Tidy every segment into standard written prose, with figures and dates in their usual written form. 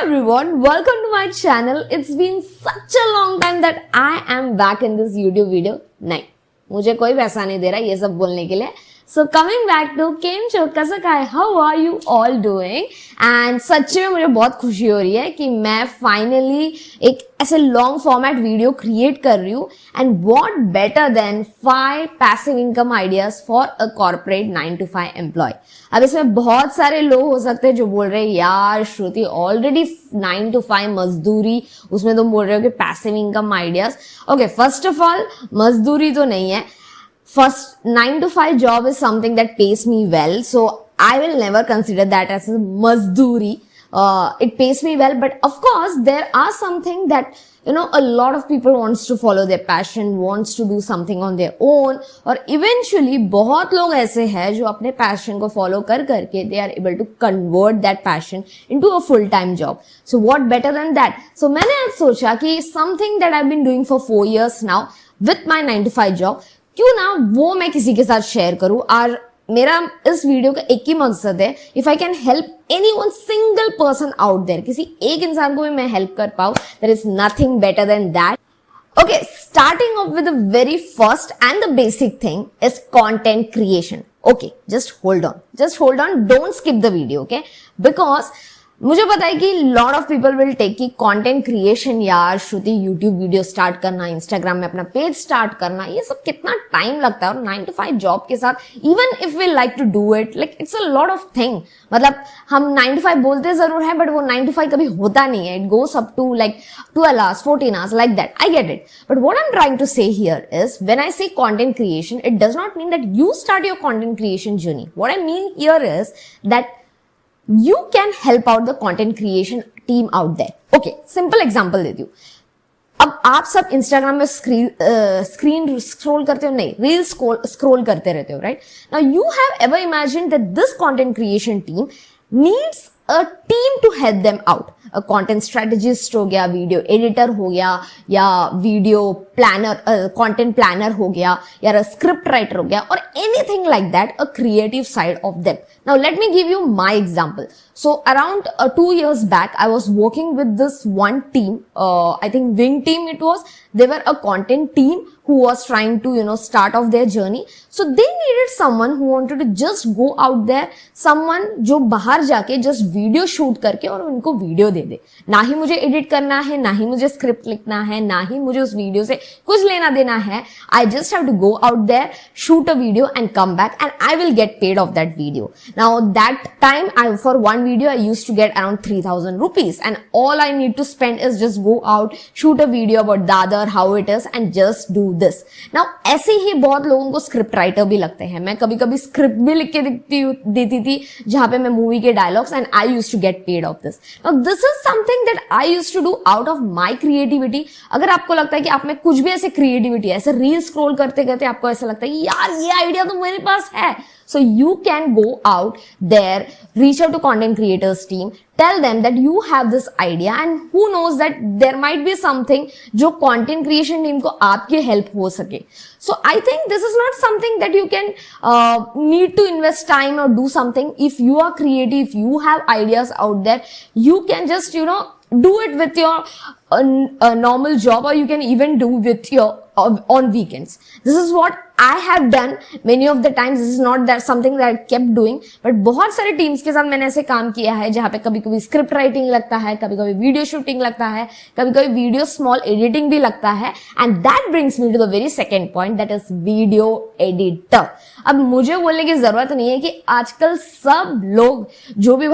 everyone, welcome to my channel. It's been such a long time that I am back in this YouTube video. नहीं, मुझे कोई पैसा नहीं दे रहा ये सब बोलने के लिए. So coming back to केम चो कैसा है, how are you all doing? And सच्ची में मुझे बहुत खुशी हो रही है कि मैं finally एक ऐसे long format वीडियो क्रिएट कर रही हूँ. And what better than 5 passive income ideas for a corporate 9 to 5 employee. अब इसमें बहुत सारे लोग हो सकते हैं जो बोल रहे हैं यार श्रुति ऑलरेडी 9 to 5 मजदूरी, उसमें तुम बोल रहे हो कि passive income ideas. Okay, first of all मजदूरी तो नहीं है. First, 9 to 5 job is something that pays me well, so I will never consider that as a mazduri. It pays me well, but of course there are something that a lot of people wants to follow their passion, wants to do something on their own, और eventually बहुत लोग ऐसे हैं जो अपने passion को follow कर करके they are able to convert that passion into a full time job. So what better than that? So मैंने आज सोचा कि something that I've been doing for 4 years now with my 9 to 5 job, क्यों ना वो मैं किसी के साथ शेयर करूं. और मेरा इस वीडियो का एक ही मकसद है, if I can help any one single person out there, किसी एक इंसान को भी मैं हेल्प कर पाऊं, there is nothing better than that. Okay, starting off with the very first and the basic thing is content creation. Okay, just hold on, don't skip the video, okay? Because मुझे पता है कि lot of people will take की content creation, यार Shruti YouTube video start करना, Instagram में अपना page start करना, ये सब कितना टाइम लगता है. और 9 to 5 जॉब के साथ even if we like to do it, like it's a lot of thing. मतलब हम 9 to 5 बोलते जरूर है, बट वो 9 to 5 कभी होता नहीं है. It goes up to like 12 hours, 14 hours, like that. I get it. But what I'm trying to say here is, when I say content creation, it does not mean that you start your content creation journey. What I mean here is that you can help out the content creation team out there. Okay, simple example देती हूँ. अब आप सब Instagram में screen scroll करते हो, नहीं reel scroll करते रहते हो, right? Now you have ever imagine that this content creation team needs a team to help them out. Content strategist हो गया, वीडियो एडिटर हो गया, या वीडियो प्लानर, कंटेंट प्लानर हो गया, या स्क्रिप्ट राइटर हो गया, और anything like that, a creative side of them. Now let me give you my example. So around 2 years back, I was working with this one team, I think Wing team it was. They were a content team who was trying to, start off their journey. So they needed someone who wanted to just go out there, someone जो बाहर जाके just video shoot करके और उनको video दे दे. ना ही मुझे edit करना है, ना ही मुझे script लिखना है, ना ही मुझे उस video से कुछ लेना देना है. I just have to go out there, shoot a video and come back, and I will get paid off that video. Now that time, for one video I used to get around 3,000 rupees, and all I need to spend is just go out, shoot a video about Dadar, how it is, and just do this. Now ऐसे ही बहुत लोगों को script writer भी लगते हैं. मैं कभी कभी स्क्रिप्ट भी लिख के देती थी जहां पे मैं मूवी के dialogues, and I used to get paid of this. Now this is something that I used to do out of my creativity. अगर आपको लगता है कि आप में कुछ भी ऐसे क्रिएटिविटी है, ऐसे रील स्क्रॉल करते करते आपको ऐसा लगता है यार ये आइडिया तो मेरे पास है, so you can go out there, reach out to content creators team, tell them that you have this idea, and who knows that there might be something जो content creation team को आपके help हो सके. So I think this is not something that you can need to invest time or do something. If you are creative, if you have ideas out there, you can just do it with your normal job, or you can even do with your on weekends. This is what I have done many of the times. This is not that something that I kept doing, but बहुत सारे teams के साथ मैंने ऐसे काम किया है जहाँ पे कभी कभी स्क्रिप्ट राइटिंग लगता है, कभी कभी वीडियो शूटिंग लगता है, कभी कभी वीडियो स्मॉल एडिटिंग भी लगता है. And that brings me to the very second point, that is video editor. अब मुझे बोलने की जरूरत नहीं है कि आजकल सब लोग जो भी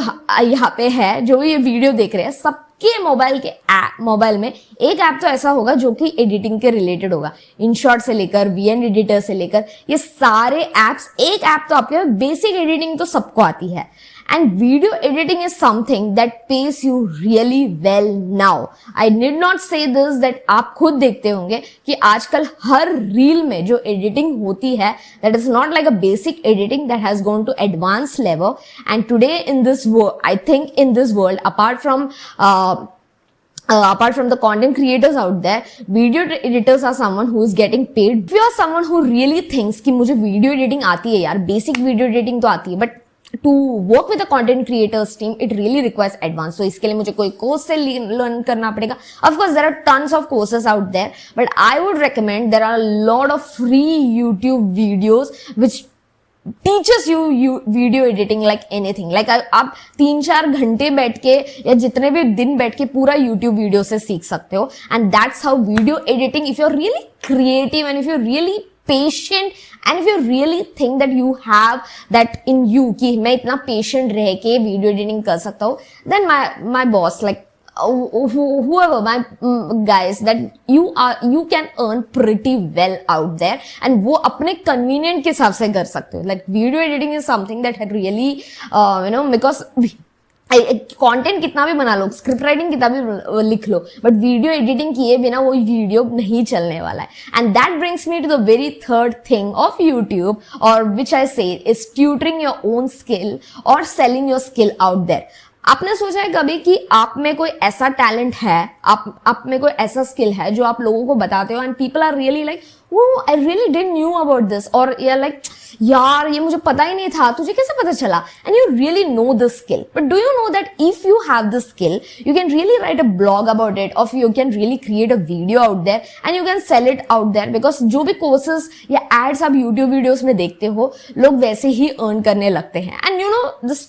यहाँ पे है, जो भी ये वीडियो देख रहे हैं, सब के मोबाइल में एक ऐप तो ऐसा होगा जो कि एडिटिंग के रिलेटेड होगा. InShot से लेकर VN एडिटर से लेकर ये सारे एप्स, एक ऐप तो आपके बेसिक एडिटिंग तो सबको आती है. And video editing is something that pays you really well now. I need not say this, that आप खुद देखते होंगे कि आजकल हर रील में जो एडिटिंग होती है, that is not like a basic editing, that has gone to advance level. And today in this world, I think in this world, apart from the content creators out there, video editors are someone who is getting paid. If you are someone who really thinks कि मुझे video editing आती है यार, basic video editing तो आती है, but to work with the content creators team it really requires advance. तो इसके लिए मुझे कोई कोर्स से लर्न करना पड़ेगा. Of course there are tons of courses out there, but I would recommend there are lot of free YouTube videos which teachers you video editing like anything. Like आप 3-4 घंटे बैठ के या जितने भी दिन बैठ के पूरा यूट्यूब वीडियो से सीख सकते हो. And that's how video editing, if you are really creative and if you really patient and if you really think that you have that in you कि मैं इतना पेशेंट रह के वीडियो एडिटिंग कर सकता हूँ, then my boss like whoever my guys that you can earn pretty well out there. and वो अपने convenient के हिसाब से कर सकते हो. like video editing is something that had really because content कितना भी बना लो, स्क्रिप्ट राइटिंग कितना भी लिख लो, बट वीडियो एडिटिंग किए बिना वो वीडियो नहीं चलने वाला है. And that brings me to the very third thing of YouTube, और which I say is tutoring your own skill और selling your skill out there. आपने सोचा है कभी कि आप में कोई ऐसा टैलेंट है, आप में कोई ऐसा स्किल है जो आप लोगों को बताते हो and people are really like oh I really didn't knew about this, और लाइक यार ये मुझे पता ही नहीं था, तुझे कैसे पता चला? And you really know the skill. But do you know that if you have the skill you can really write a blog about it, और you can really create a video out there and you can sell it out there. Because जो भी courses या ads आप YouTube videos में देखते हो, लोग वैसे ही अर्न करने लगते हैं. एंड यू नो दिस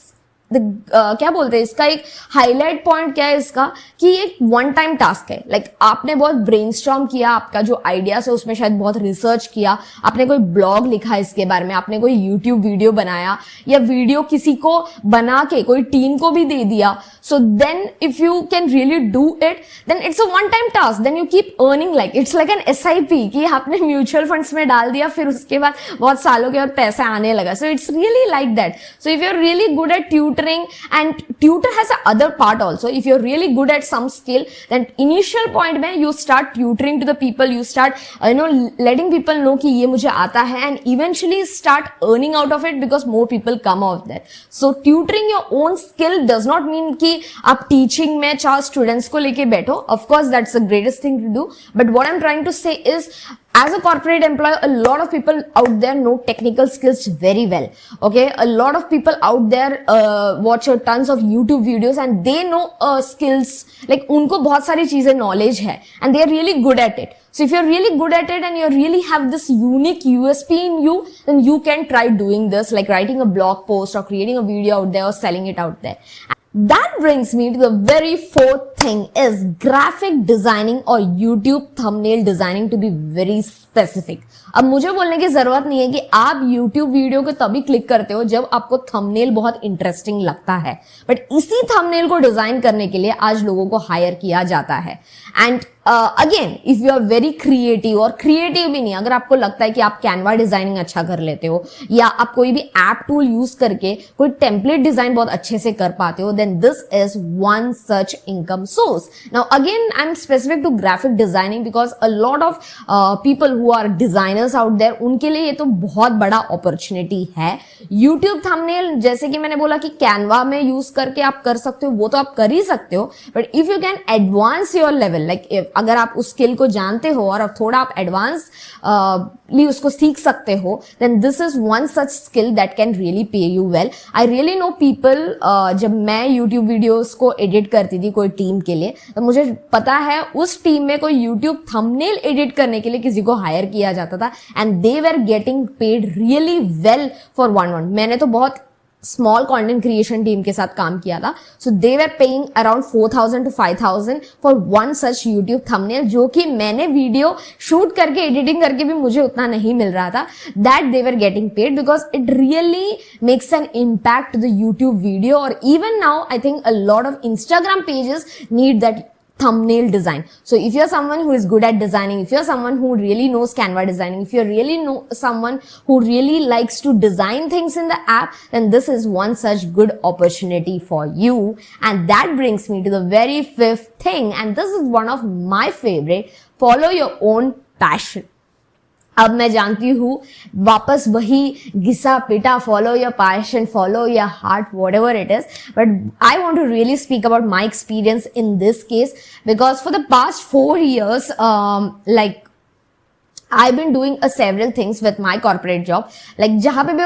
क्या बोलते हैं इसका एक हाईलाइट पॉइंट क्या है इसका, कि एक वन टाइम टास्क है. लाइक आपने बहुत ब्रेनस्टॉर्म किया, आपका जो आइडियाज है उसमें शायद बहुत रिसर्च किया, आपने कोई ब्लॉग लिखा इसके बारे में, आपने कोई यूट्यूब वीडियो बनाया या वीडियो किसी को बना के कोई टीम को भी दे दिया. So then if you can really do it then it's a one time task, then you keep earning like it's like an SIP कि आपने म्यूचुअल फंड्स में डाल दिया, फिर उसके बाद बहुत सालों के बाद पैसा आने लगा. So it's really like that. So if you are really good at tutoring, and tutor has a other part also. If you're really good at some skill, then initial point mein you start tutoring to the people, you start letting people know कि ये मुझे आता है, and eventually start earning out of it because more people come out there. So tutoring your own skill does not mean कि आप teaching में 4 students को लेके बैठो. Of course that's the greatest thing to do, but what I'm trying to say is as a corporate employee, a lot of people out there know technical skills very well. Okay, a lot of people out there watch tons of YouTube videos and they know skills, like उनको बहुत सारी चीजें knowledge है and they are really good at it. So if you're really good at it and you really have this unique USP in you, then you can try doing this, like writing a blog post or creating a video out there or selling it out there. That brings me to the very fourth thing is graphic designing or YouTube thumbnail designing, to be very specific. अब मुझे बोलने की जरूरत नहीं है कि आप YouTube video को तभी क्लिक करते हो जब आपको थंबनेल बहुत इंटरेस्टिंग लगता है, बट इसी थंबनेल को डिजाइन करने के लिए आज लोगों को हायर किया जाता है. And again if you are very creative, और क्रिएटिव भी नहीं, अगर आपको लगता है कि आप कैनवा डिजाइनिंग अच्छा कर लेते हो या आप कोई भी ऐप टूल यूज करके कोई टेम्पलेट डिजाइन बहुत अच्छे से कर पाते हो, then this is one such income source. Now again I am specific to graphic designing because a lot of people who are designers out there, उनके लिए ये तो बहुत बड़ा अपॉर्चुनिटी है. यूट्यूब थंबनेल जैसे कि मैंने बोला कि कैनवा में यूज करके आप कर सकते हो, वो तो आप कर ही सकते हो, but if you can advance your level, like अगर आप उस स्किल को जानते हो और अब थोड़ा आप एडवांस उसको सीख सकते हो, then this is one such skill that can really pay you well. I really know people, जब मैं यूट्यूब वीडियोस को एडिट करती थी कोई टीम के लिए, तो मुझे पता है उस टीम में कोई यूट्यूब थंबनेल एडिट करने के लिए किसी को हायर किया जाता था and they were getting paid really well for one. मैंने तो बहुत स्मॉल कंटेंट क्रिएशन टीम के साथ काम किया था, so they were paying around 4,000 to 5,000 for one such YouTube thumbnail, जो कि मैंने वीडियो शूट करके एडिटिंग करके भी मुझे उतना नहीं मिल रहा था. That they were getting paid because it really makes an impact to the YouTube video. और even now I think a lot of Instagram pages need that thumbnail design. So if you're someone who is good at designing, if you're someone who really knows Canva designing, if you really know someone who really likes to design things in the app, then this is one such good opportunity for you. And that brings me to the very fifth thing, and this is one of my favorite: follow your own passion. अब मैं जानती हूँ वापस वही घिसा पिटा follow your passion, follow your heart, whatever it is, but I want to really speak about my experience in this case because for the past 4 years, like I've been doing several things with my corporate job, like जहाँ पे भी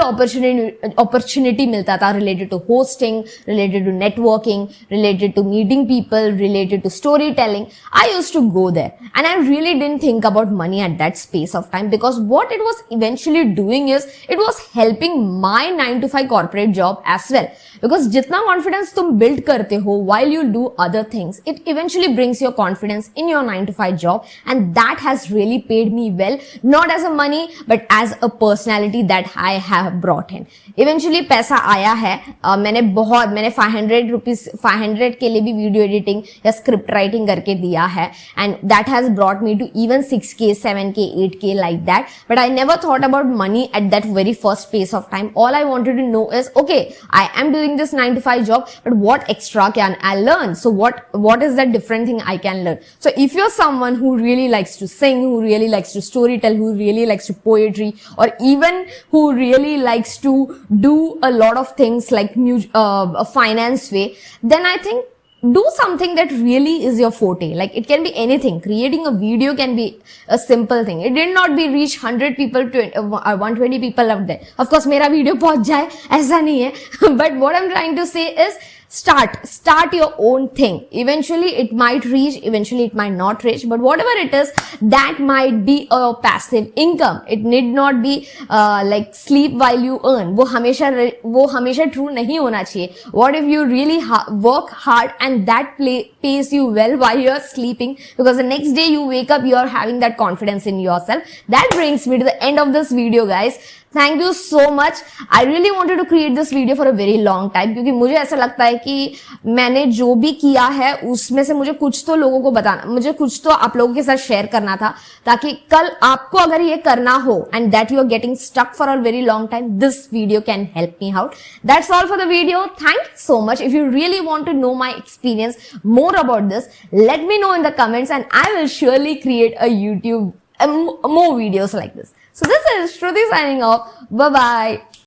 opportunity मिलता था related to hosting, related to networking, related to meeting people, related to storytelling, I used to go there, and I really didn't think about money at that space of time, because what it was eventually doing is it was helping my 9 to 5 corporate job as well. Because जितना confidence तुम build करते हो while you do other things, it eventually brings your confidence in your 9 to 5 job, and that has really paid me well. Not as a money but as a personality that I have brought in. Eventually पैसा आया है, मैंने 500 rupees 500 के लिए भी video editing या script writing करके दिया है, and that has brought me to even 6K 7K 8K like that. But I never thought about money at that very first space of time. All I wanted to know is, okay, I am doing this 9 to 5 job, but what extra can I learn? So what is that different thing I can learn? So if you're someone who really likes to sing, who really likes to storytell, who really likes to poetry, or even who really likes to do a lot of things like a finance way, then I think do something that really is your forte. Like it can be anything. Creating a video can be a simple thing. It did not be reach 100 people to 120 people out there. Of course मेरा video पहुंच जाए ऐसा नहीं है. But what I'm trying to say is start your own thing. Eventually it might reach, eventually it might not reach, but whatever it is, that might be a passive income. It need not be like sleep while you earn. वो हमेशा true नहीं होना चाहिए. What if you really work hard and that pays you well while you're sleeping, because the next day you wake up, you're having that confidence in yourself. That brings me to the end of this video, guys. Thank you so much. I really wanted to create this video for a very long time, क्योंकि मुझे ऐसा लगता है कि मैंने जो भी किया है उसमें से मुझे कुछ तो लोगों को बताना, मुझे कुछ तो आप लोगों के साथ शेयर करना था, ताकि कल आपको अगर ये करना हो and that you are getting stuck for a very long time, this video can help me out. That's all for the video. Thank you so much. If you really want to know my experience more about this, let me know in the comments, and I will surely create a YouTube more videos like this. So this is Shruti signing off. Bye bye.